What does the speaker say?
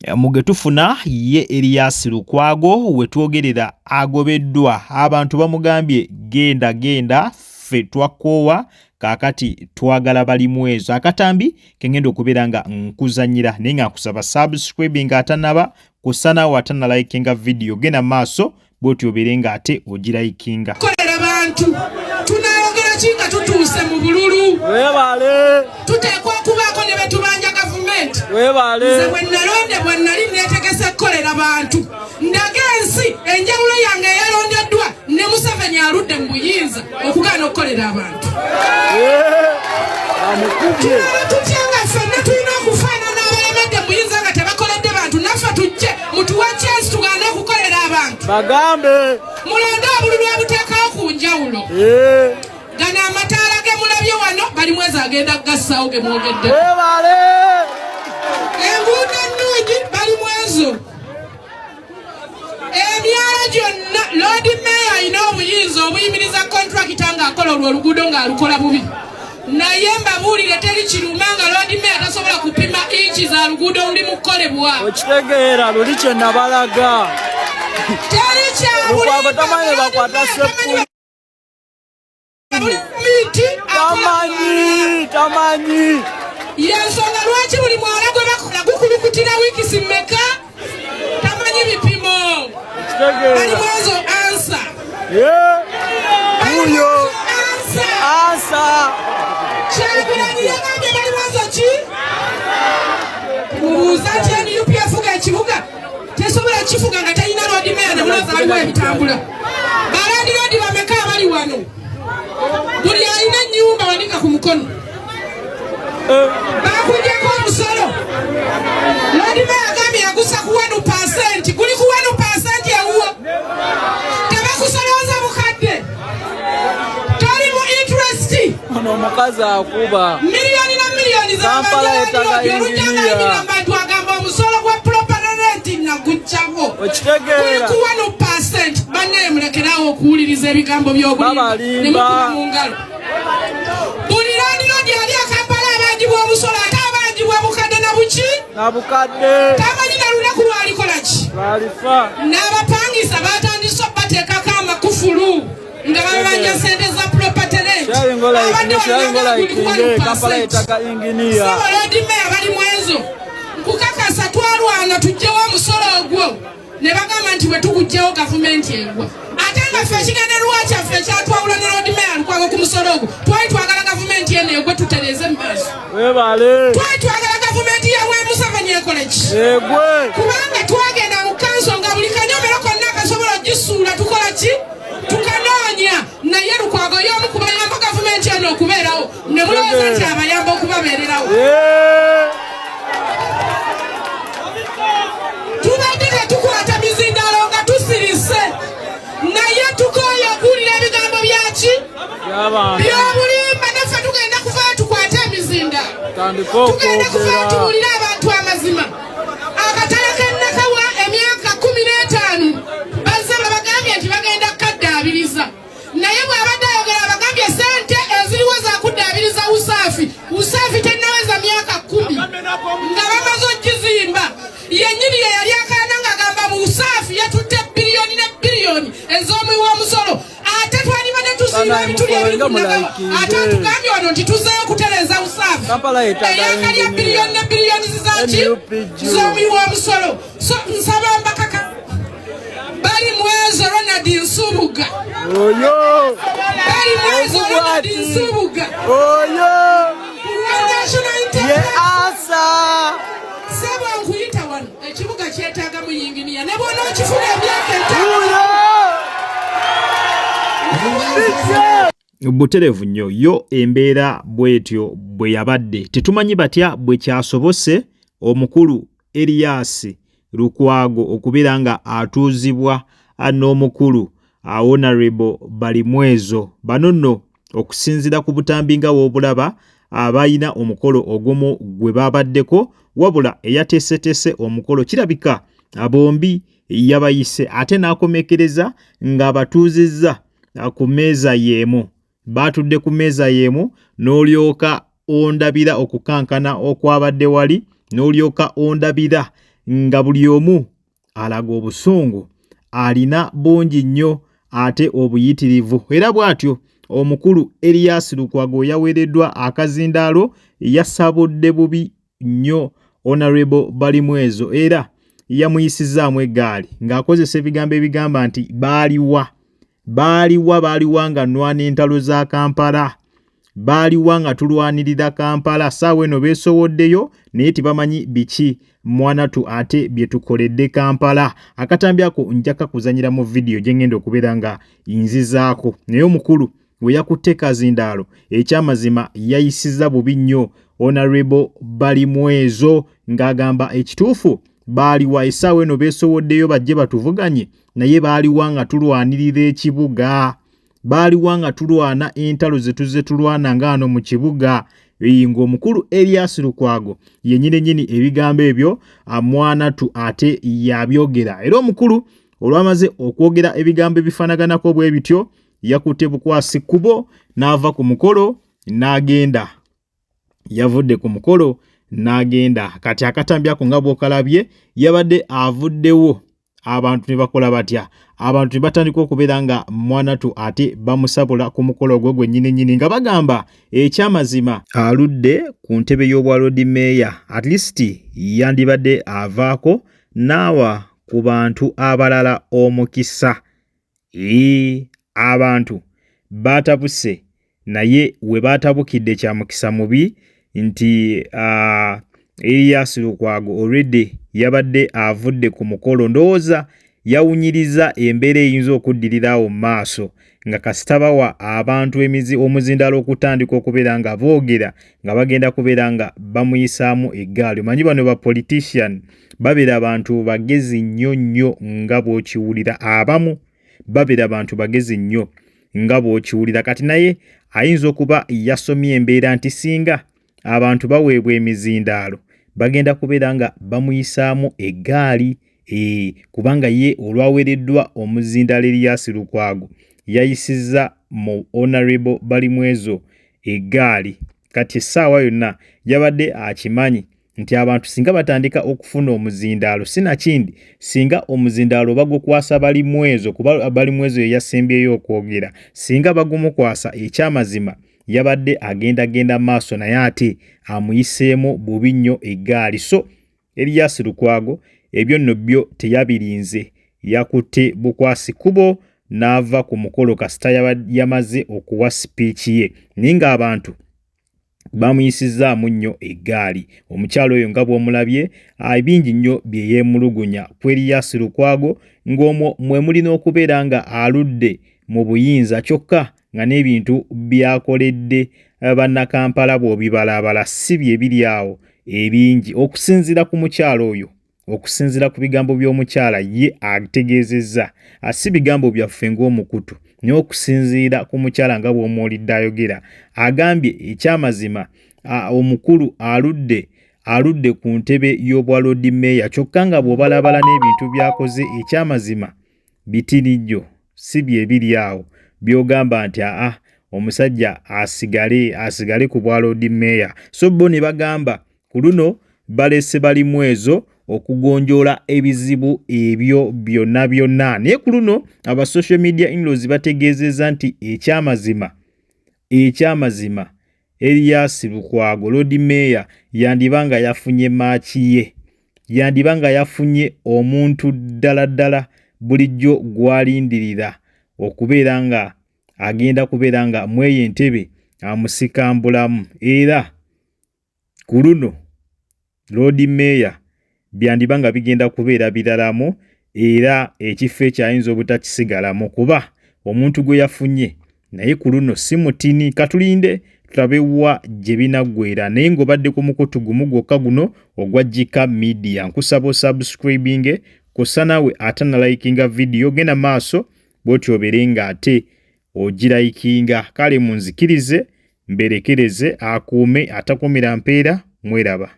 mugetufuna ye Elias Lukwago wetwogerera agobeddwa abantu bamugambye genda ffe twakoowa kakati twagala Balimwezo akatambi kengendo okubeera nga nkuzanyira naye nga nkusaba subscribe nga atanaba kusana watana likinga video gena maaso bwotyo obeere nga ate ogirayikinga kolera abantu tunayogera kinga tutuuse mu bululu webale tuteekwa okubaako ne betubanja gavumenti webale nze bwe nalondebwa nali neetegese kukolera bantu ndaga ensi enjawulo yange eyalondeddwa ne Museveni aludde mu buyinza okugaana okukolera abantu tutyanga ffenna tulina okufaanana abalemedde mu buyinza nga tebakoledde bantu naffe tujje mutuwa chance tugaane okukolera abantu bagambe mulonde obululu obuteekawo ku njawulo gano amataala ge mulabye wano Balimwezo agenda kugassaawo ge mwogedde webale enguudo ennungi Balimwezo emyala gyonna Lord Mayor alina obuyinza obuyimiriza kontrakita ng'akola olwo oluguudo ng'alukola bubi naye mbabuulire teri kiruma nga Lord Mayor tasobola kupima inchi za luguudo luli mu kukolebwa okitegeera luli kye nabalaga teri Lukwago tamanyi bakwata seppuli tamanyi yensonga lwaki buli mwala gwe bakola gukulukutira wiikisi mmeka tamanyi bipimo Balimwezo ansa uyo ansa Kyagulanyi yagambye Balimwezo ki mubuuza nti NUP efuga ekibuga tesobola kifuga nga talina Lord Mayor ne Balimwezo aliwo ebitambula balandi Lord bameka abali wano buli alina ennyumba wanika ku mukono bakugyeko omusolo Lord Mayor agambye yagusa ku 1% guli ku 1% ewuwo tebakusolooza bukadde toli mu interest ono omukazi akuba miliyoni na miliyoni Kampala yetaga inginiya abantu agamba omusolo gwa property rent nagugyako okitegeera ku 1% bannaye mulekerawo okuwuliriza ebigambo by'obulimi ne mukuba mu ngalo buli landiro gyali Kampala abangibwa omusolo ate abangibwa bukadde na buki na bukadde tamanyi na lunaku lwalikola ki lwalifa n'abapangisa batandise bateekako amakufulu nga babanja sente za property rent Kampala yetaga inginiya Lord Mayor Balimwezo nkukakasa twalwana tujjewo omusolo ogwo ne bagamba nti bwe tuguggyewo gavumenti egwa ate nga ffe ekigendererwa kyaffe ekyatwawula ne Lord Mayor Lukwago ku musolo ogwo twali twagala gavumenti eno egwe tutereeze mu maaso webale twali twagala gavumenti yawe Museveni ekole ki egwe kubanga twagenda mu kanso nga buli kanyomero konna akasobola ogisuula tukola ki tukanoonya naye Lukwago y'omu ku bayamba gavumenti eno okubeerawo ne mulowooza nti abayamba okubabeererawo tubadde tetukwata mizindalo nga tusirise naye tukooye okuwulira ebigambo byaki by'obulimba naffe tugenda kuvaayo tukwate emizindalo tugenda kuvaayo tuwulire abantu amazima akatale k'ennakawa emyaka 15 bazze bagambye nti bagenda kukaddaabiriza naye bw'abadde ayogera abagambye sente eziriwo za kuddaabiriza usaafi tennaweza myaka 10 nga bamaze okizimba yennyini ye yali akaana ng'agamba mu usaafi yatutte biliyoni ne biliyoni ez'omuwi w'omusolo ate twalibadde tusiima ebituli ebiri ku nnakawa ate atugambye wano nti tuzzeeyo okutereeza usaafi eyaka lya biliyoni ne biliyoni zizaki z'omuwi w'omusolo so nsaba mbakaka Balimwezo Ronald Nsubuga Balimwezo Ronald Nsubuga ye asa sebo nkuyita wano ekibuga kyetaaga muyinginiya ne bwona okifuna emyaka buterevu nnyo yo embeera bwetyo bwe yabadde tetumanyi batya bwe kyasobose omukulu Elias Lukwago okubeera nga atuuzibwa n'omukulu Honorable Balimwezo bano nno okusinziira ku butambi nga w'obulaba abayina omukolo ogumu gwe babaddeko wabula eyateeseteese omukolo kirabika abombi yabayise ate n'akomekereza ng'abatuuzizza ku mmeeza y'emu batudde ku mmeeza y'emu n'olyoka ondabira okukankana okwabadde wali n'olyoka ondabira nga buli omu alaga obusungu, alina bungi nnyo ate obuyitirivu. Era bw'atyo omukulu Erias Lukwago yaweereddwa akazindaalo yasabudde bubi nnyo Honorable Balimwezo era yamuyisizaamu eggaali ng'akozesa ebigambo ebigamba nti baaliwa nga nnwana entalo za Kampala, baaliwa nga tulwanirira Kampala, saawa eno beesowoddeyo naye tibamanyi biki Mwanatu ate bye tukoledde Kampala. Akatambi ako njaka kuzanyira mu vidiyo gye ngenda okubeera nga nzizaako. Naye omukulu we yakutte kazindaalo ekyamazima yayisiza bubi nnyo Honorable Balimwezo ng'agamba ekituufu baaliwa essaawa eno beesowoddeyo bajje batuvuganye naye baaliwa nga tulwanirira ekibuga, baaliwa nga tulwana entalo ze tuzze tulwana ng'ano mu kibuga. Ng'omukulu Erias Lukwago yennyini ebigambo ebyo Mwanatu ate yabyogera. Era omukulu olwamaze okwogera ebigambo ebifanaganako bwe bityo yakutte bukwasi kubo n'ava ku mukolo n'agenda. Yavudde ku mukolo n'agenda. Kati akatambi ako nga bw'okalabye yabadde avuddewo, abantu ne bakola batya, abantu ne batandika okubeera nga Mwanatu ate bamusabula ku mukolo gwe gwennyini nga bagamba ekyamazima aludde ku ntebe y'obwa Lord Mayor, at least yandibadde avaako n'awa ku bantu abalala omukisa. Abantu batabuse naye we batabukidde kya mukisa mubi nti Erias Lukwago already yabadde avudde ku mukolo. Ndowooza yawunyiriza embeera eyinza okuddirirawo mu maaso nga kasita bawa abantu omuzindaalo okutandika okubeera nga boogera nga bagenda kubeera nga bamuyisaamu eggaali. Manyi bano ba politician babeera abantu bagezi nnyo nga bw'okiwulira, abamu babeera abantu bagezi nnyo nga bw'okiwulira. Kati naye ayinza okuba yasomye embeera nti singa abantu baweebwa emizindaalo bagenda kubeera nga bamuyisaamu eggaali, kubanga ye olwaweereddwa omuzindaalo Erias Lukwago yayisizza mu Honorable Balimwezo eggaali. Kati essaawa yonna yabadde akimanyi nti abantu singa batandika okufuna omuzindaalo sinakindi singa omuzindaalo bagukwasa Balimwezo, kuba Balimwezo ye yasembyeyo okwogera, singa bagumukwasa ekyamazima yabadde agenda maaso naye ate amuyiseemu bubi nnyo eggaali. So Erias Lukwago ebyo nno byo teyabirinze, yakutte bukwasi kubo n'ava ku mukolo kasita yamaze okuwa speech ye, naye ng'abantu bamuyisizaamu nnyo eggaali. Omukyalo oyo nga bw'omulabye bingi nnyo bye yeemulugunya ku Erias Lukwago, ng'omwo mwe mulina okubeera nga aludde mu buyinza kyokka nga n'ebintu byakoledde bannakampala bw'obibalabala si bye biri awo ebingi. Okusinziira ku mukyalo oyo, okusinziira ku bigambo by'omukyala ye ategeezezza, si bigambo byaffe ng'omukutu, naye okusinziira ku mukyala nga bw'omuwulidde ayogera, agambye ekyamazima omukulu aludde ku ntebe y'obwa Lord Mayor kyokka nga bw'obalabala n'ebintu byakoze ekyamazima bitirijjo si bye biri awo byogamba nti omusajja asigale ku bwa Lord Mayor. So bo ne bagamba ku luno balese Balimwezo okugonjoola ebizibu ebyo byonna. Naye ku luno aba social media in-laws bategeezezza nti ekyamazima Erias Lukwago Lord Mayor yandiba nga yafunye maaki ye, yandiba nga yafunye omuntu ddala bulijjo gwalindirira okubeera nga agenda kubeera nga mweye entebe amusikambulamu. Era ku luno Lord Mayor byandiba nga bigenda kubeera biralamu era ekifo ekyayinza obutakisigalamu kuba omuntu gwe yafunye naye ku luno si mutini. Katulinde tulabe wa gye binaggweera, naye ng'obadde ku mukutu gumu gwokka guno ogwa Gk Media nkusaba subscribing kosa nawe ate na likinga video genda maaso bw'otyo obeere ng'ate ogirayikinga. Kale munzikirize mberekereze akuume atakumira mpeera. Mweraba.